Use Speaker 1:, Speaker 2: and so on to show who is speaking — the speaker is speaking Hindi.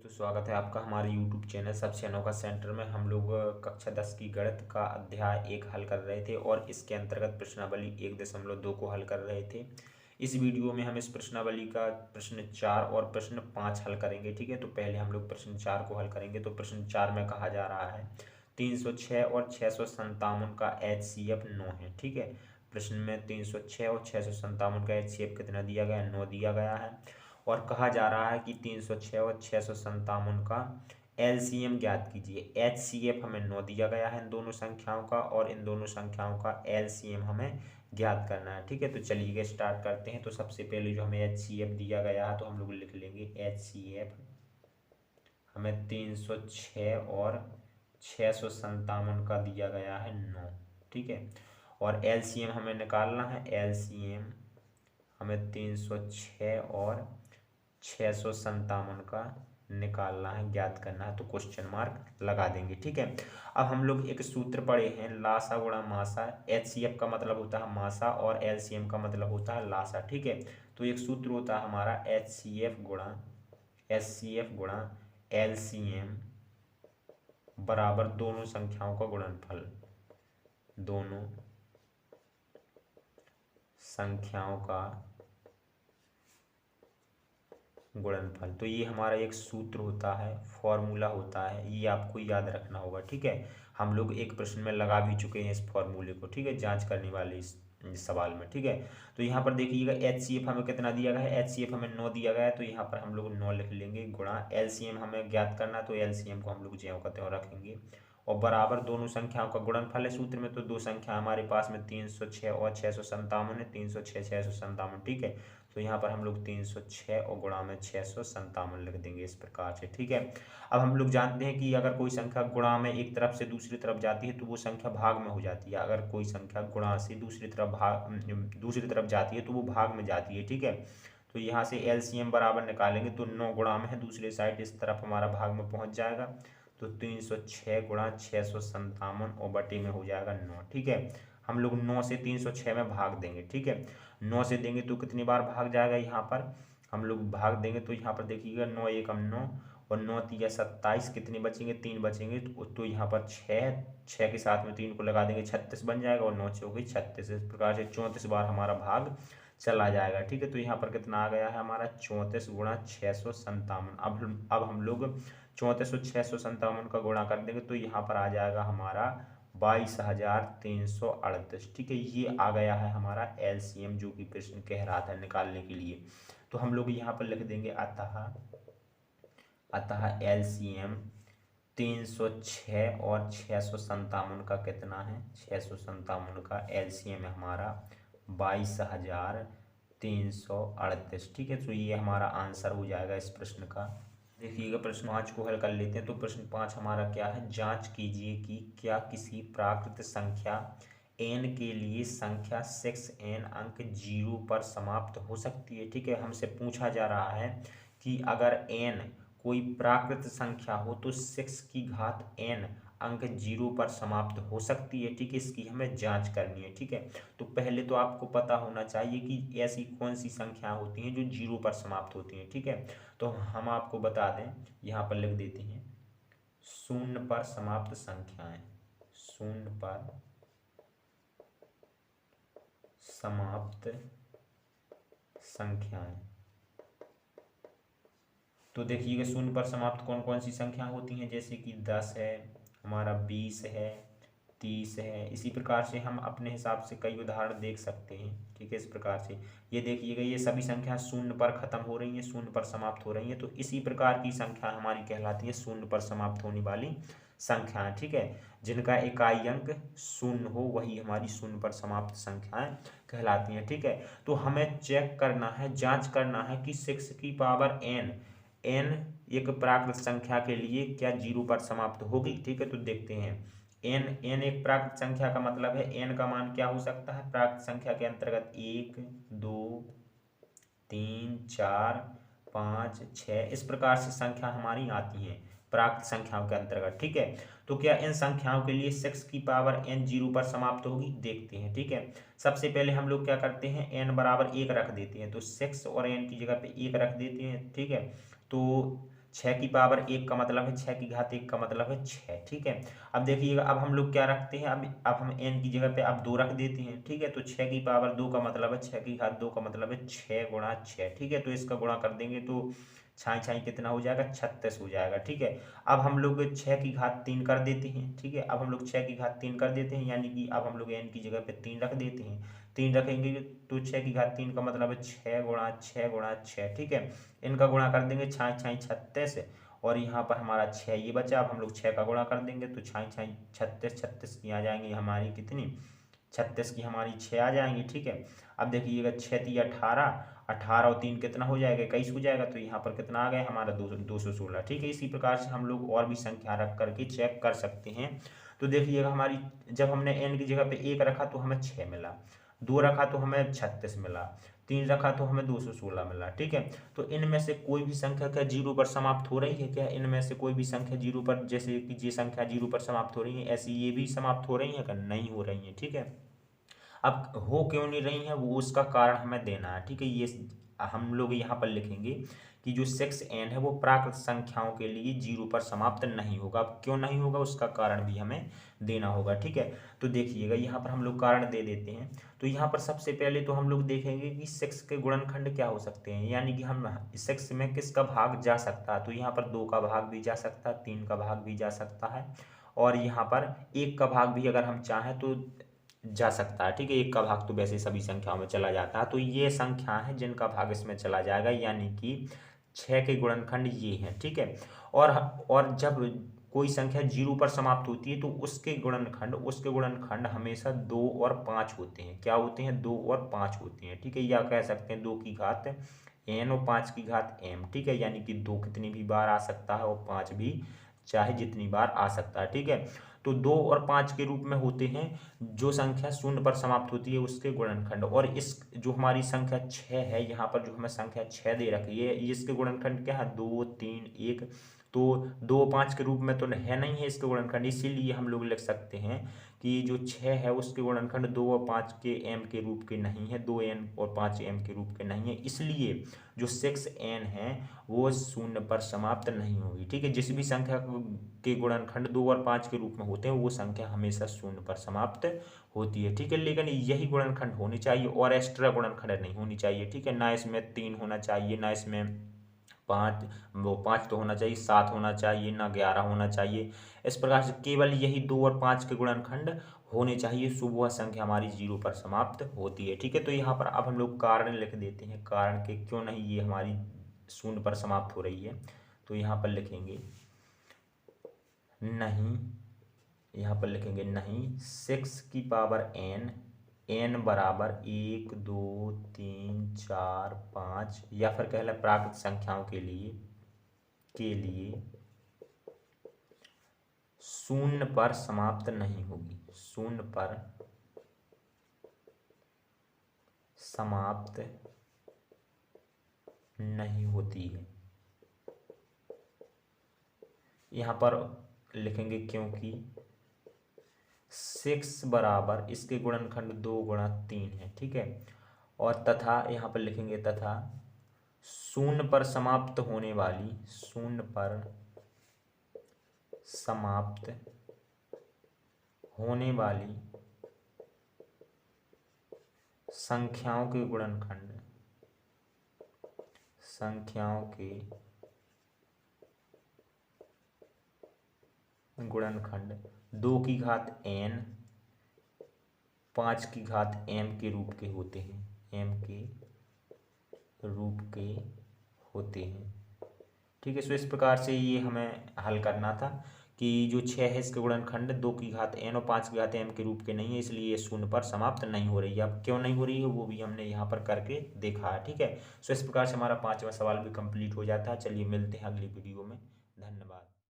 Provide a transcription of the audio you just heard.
Speaker 1: दोस्तों, स्वागत है आपका हमारे YouTube चैनल सबसे अनोखा सेंटर में। हम लोग कक्षा 10 की गणित का अध्याय 1 हल कर रहे थे और इसके अंतर्गत प्रश्नावली 1.2 को हल कर रहे थे। इस वीडियो में हम इस प्रश्नावली का प्रश्न 4 और प्रश्न 5 हल करेंगे। ठीक है, तो पहले हम लोग प्रश्न 4 को हल करेंगे। तो प्रश्न 4 में कहा जा रहा है 306 और 657 का HCF 9 है। ठीक है, प्रश्न में 306 और 657 का HCF कितना दिया गया है? 9 दिया गया है। और कहा जा रहा है कि 306 और 657 का एलसीएम ज्ञात कीजिए। एचसीएफ हमें 9 दिया गया है इन दोनों संख्याओं का, और इन दोनों संख्याओं का एलसीएम हमें ज्ञात करना है। ठीक है, तो चलिए स्टार्ट करते हैं। तो सबसे पहले जो हमें एचसीएफ दिया गया है तो हम लोग लिख लेंगे एचसीएफ हमें 306 और 657 का दिया गया है 9। ठीक है, और एलसीएम हमें निकालना है। एलसीएम हमें 306 और 657 का निकालना है, ज्ञात करना है। तो क्वेश्चन मार्क लगा देंगे। ठीक है, अब हम लोग एक सूत्र पढ़े हैं, लासा गुणा मासा। एचसीएफ का मतलब होता है मासा और एलसीएम का मतलब होता है लासा। ठीक है, तो एक सूत्र होता है हमारा एचसीएफ गुणा एलसीएम बराबर दोनों संख्याओं का गुणनफल। दोनों संख्याओं का गुणनफल। तो ये हमारा एक सूत्र होता है, फॉर्मूला होता है, ये आपको याद रखना होगा। ठीक है, हम लोग एक प्रश्न में लगा भी चुके हैं इस फॉर्मूले को। ठीक है, जांच करने वाले इस सवाल में। ठीक है, तो यहाँ पर देखिएगा एचसीएफ हमें कितना दिया गया है? एचसीएफ हमें 9 दिया गया है, तो यहाँ पर हम लोग 9 लिख लेंगे, गुणा एलसीएम हमें ज्ञात करना है, तो एलसीएम को हम लोग ज्यों का त्यों रखेंगे, और बराबर दोनों संख्याओं का गुणनफल है सूत्र में। तो दो संख्या हमारे पास में 306 और 657 है। 306 657। ठीक है, तो यहाँ पर हम लोग 306 और गुणा में 657 लिख देंगे इस प्रकार से। ठीक है, अब हम लोग जानते हैं कि अगर कोई संख्या गुणा में एक तरफ से दूसरी तरफ जाती है तो वो संख्या भाग में हो जाती है। अगर कोई संख्या गुणा से दूसरी तरफ जाती है तो वो भाग में जाती है। ठीक है, तो यहाँ से एलसीएम बराबर निकालेंगे तो 9 गुणा में है, दूसरे साइड इस तरफ हमारा भाग में पहुँच जाएगा। तो 306 गुणा 657 और बटे में हो जाएगा 9। ठीक है, हम लोग 9 से 306 में भाग देंगे। ठीक है, 9 से देंगे तो कितनी बार भाग जाएगा? यहाँ पर हम लोग भाग देंगे तो यहाँ पर देखिएगा 9 एकम 9 और 9 तिया 27, कितने बचेंगे? 3 बचेंगे। तो यहाँ पर 6 के साथ में 3 को लगा देंगे, 36 बन जाएगा, और 9 6 हो गई 36। इस प्रकार से 34 बार हमारा भाग चला जाएगा। ठीक है, तो यहाँ पर कितना आ गया है हमारा? 34 गुणा 657। अब हम लोग 34 और 657 का गुणा कर देंगे तो यहाँ पर आ जाएगा हमारा 22,338। ठीक है, ये आ गया है हमारा एलसीएम, जो कि प्रश्न कह रहा था निकालने के लिए। तो हम लोग यहाँ पर लिख देंगे अतः एलसीएम 306 और 657 का कितना है? 657 का एलसीएम है हमारा 22,338। ठीक है, तो ये हमारा आंसर हो जाएगा इस प्रश्न का। देखिएगा प्रश्न 5 को हल कर लेते हैं। तो प्रश्न 5 हमारा क्या है? जांच कीजिए कि क्या किसी प्राकृत संख्या n के लिए संख्या 6n अंक 0 पर समाप्त हो सकती है। ठीक है, हमसे पूछा जा रहा है कि अगर n कोई प्राकृत संख्या हो तो 6 की घात n अंक 0 पर समाप्त हो सकती है। ठीक है, इसकी हमें जांच करनी है। ठीक है, तो पहले तो आपको पता होना चाहिए कि ऐसी कौन सी संख्या होती हैं जो 0 पर समाप्त होती हैं। ठीक है, तो हम आपको बता दें, यहाँ पर लिख देते हैं शून्य पर समाप्त संख्याएं। शून्य पर समाप्त संख्याएं। तो देखिएगा शून्य पर समाप्त कौन कौन सी संख्या होती हैं, जैसे कि 10 है, हमारा 20 है, 30 है। इसी प्रकार से हम अपने हिसाब से कई उदाहरण देख सकते हैं। ठीक है, इस प्रकार से ये देखिएगा, ये सभी संख्या शून्य पर खत्म हो रही हैं, शून्य पर समाप्त हो रही हैं। तो इसी प्रकार की संख्या हमारी कहलाती है शून्य पर समाप्त होने वाली संख्याएं। ठीक है, जिनका इकाई अंक शून्य हो वही हमारी शून्य पर समाप्त संख्याएं कहलाती हैं। ठीक है, तो हमें चेक करना है, जांच करना है कि 6 की पावर n एक प्राकृत संख्या के लिए क्या 0 पर समाप्त होगी। ठीक है, तो देखते हैं n एक प्राकृत संख्या का मतलब है n का मान क्या हो सकता है प्राकृत संख्या के अंतर्गत? 1 2 3 4 5 6, इस प्रकार से संख्या हमारी आती हैं प्राकृत संख्याओं के अंतर्गत। ठीक है, तो क्या इन संख्याओं के लिए 6 की पावर n 0 पर समाप्त होगी? देखते हैं। ठीक है, सबसे पहले हम लोग क्या करते हैं, n बराबर 1 रख देते हैं। तो 6 और n की जगह पे 1 रख देते हैं। ठीक है, तो 6 की पावर 1 का मतलब है 6 की घात 1 का मतलब है 6, ठीक है। अब देखिएगा, अब हम लोग क्या रखते हैं, अब हम n की जगह पे अब 2 रख देते हैं, ठीक है। तो 6 की पावर 2 का मतलब है 6 की घात 2 का मतलब है 6 गुणा 6, ठीक है। तो इसका गुणा कर देंगे तो छाई छाई कितना हो जाएगा, 36 हो जाएगा, ठीक है। अब हम लोग 6 की घात 3 कर देते हैं, ठीक है। अब हम लोग 6 की घात 3 कर देते हैं, यानी कि अब हम लोग n की जगह पे 3 रख देते हैं। 3 रखेंगे तो 6 की घात 3 का मतलब है 6 गुणा 6 गुणा 6, ठीक है। इनका गुणा कर देंगे, छाई छाई 36, और यहाँ पर हमारा 6 ये बचा। अब हम लोग 6 का गुणा कर देंगे तो छाई छाई 36, 36 की आ जाएंगी हमारी कितनी, 36 की हमारी 6 आ जाएंगी, ठीक है। अब देखिएगा 6 × 3 = 18, 18 और 3 कितना हो जाएगा, 21 हो जाएगा। तो यहाँ पर कितना आ गया हमारा 216, ठीक है। इसी प्रकार से हम लोग और भी संख्या रख करके चेक कर सकते हैं। तो देखिएगा हमारी, जब हमने n की जगह पे 1 रखा तो हमें 6 मिला, 2 रखा तो हमें 36 मिला, 3 रखा तो हमें 216 मिला, ठीक है। तो इनमें से कोई भी संख्या क्या 0 पर समाप्त हो रही है क्या, इनमें से कोई भी संख्या 0 पर, जैसे कि ये संख्या 0 पर समाप्त हो रही है, ऐसी ये भी समाप्त हो रही है क्या, नहीं हो रही है, ठीक है। अब हो क्यों नहीं रही है, वो उसका कारण हमें देना है, ठीक है। ये हम लोग यहाँ पर लिखेंगे कि जो 6n है वो प्राकृत संख्याओं के लिए 0 पर समाप्त नहीं होगा। अब क्यों नहीं होगा उसका कारण भी हमें देना होगा, ठीक है। तो देखिएगा यहाँ पर हम लोग कारण दे देते हैं। तो यहाँ पर सबसे पहले तो हम लोग देखेंगे कि 6 के गुणनखंड क्या हो सकते हैं, यानी कि हम 6 में किसका भाग जा सकता है। तो यहाँ पर 2 का भाग भी जा सकता है, 3 का भाग भी जा सकता है, और यहाँ पर 1 का भाग भी अगर हम चाहें तो जा सकता है, ठीक है। 1 का भाग तो वैसे सभी संख्याओं में चला जाता है। तो ये संख्या है जिनका भाग इसमें चला जाएगा, यानी कि 6 के गुणनखंड ये हैं, ठीक है। और जब कोई संख्या 0 पर समाप्त होती है तो उसके गुणनखंड हमेशा 2 और 5 होते हैं। क्या होते हैं, 2 और 5 होते हैं, ठीक है। या कह सकते हैं 2 की घात n और 5 की घात m, ठीक है। यानी कि 2 कितनी भी बार आ सकता है और 5 भी चाहे जितनी बार आ सकता है, ठीक है। तो 2 और 5 के रूप में होते हैं जो संख्या 0 पर समाप्त होती है उसके गुणनखंड। और इस जो हमारी संख्या 6 है, यहाँ पर जो हमें संख्या 6 दे रखी है, इसके गुणनखंड क्या है, 2 3 1। तो 2 5 के रूप में तो है नहीं है इसके गुणनखंड, इसीलिए हम लोग लिख सकते हैं कि जो 6 है उसके गुणनखंड 2 और 5 के m के रूप के नहीं है, 2n और 5m के रूप के नहीं है। इसलिए जो 6n है वो 0 पर समाप्त नहीं होगी, ठीक है। जिस भी संख्या के गुणनखंड 2 और 5 के रूप में होते हैं वो संख्या हमेशा 0 पर समाप्त होती है, ठीक है। लेकिन यही गुणनखंड होनी चाहिए और एक्स्ट्रा गुणनखंड नहीं होनी चाहिए, ठीक है। ना इसमें 3 होना चाहिए, ना इसमें 5 तो होना चाहिए, 7 होना चाहिए, ना 11 होना चाहिए। इस प्रकार से केवल यही 2 और 5 के गुणनखंड होने चाहिए, सो वह संख्या हमारी 0 पर समाप्त होती है, ठीक है। तो यहाँ पर अब हम लोग कारण लिख देते हैं, कारण के क्यों नहीं ये हमारी 0 पर समाप्त हो रही है। तो यहाँ पर लिखेंगे नहीं, यहाँ पर लिखेंगे नहीं 6 की पावर n बराबर 1 2 3 4 5, या फिर कह लें प्राकृत संख्याओं के लिए 0 पर समाप्त नहीं होगी, 0 पर समाप्त नहीं होती है। यहाँ पर लिखेंगे क्योंकि 6 बराबर इसके गुणनखंड 2 गुणा 3 है, ठीक है। और तथा यहाँ पर लिखेंगे तथा 0 पर समाप्त होने वाली, 0 पर समाप्त होने वाली संख्याओं के गुणनखंड, संख्याओं के गुणनखंड 2 की घात n 5 की घात m के रूप के होते हैं, m के रूप के होते हैं, ठीक है। सो इस प्रकार से ये हमें हल करना था कि जो 6 है इसके गुणनखंड 2 की घात n और 5 की घात m के रूप के नहीं है, इसलिए ये 0 पर समाप्त नहीं हो रही है। अब क्यों नहीं हो रही है वो भी हमने यहाँ पर करके देखा है, ठीक है। सो इस प्रकार से हमारा 5वां सवाल भी कंप्लीट हो जाता है। चलिए मिलते हैं अगली वीडियो में, धन्यवाद।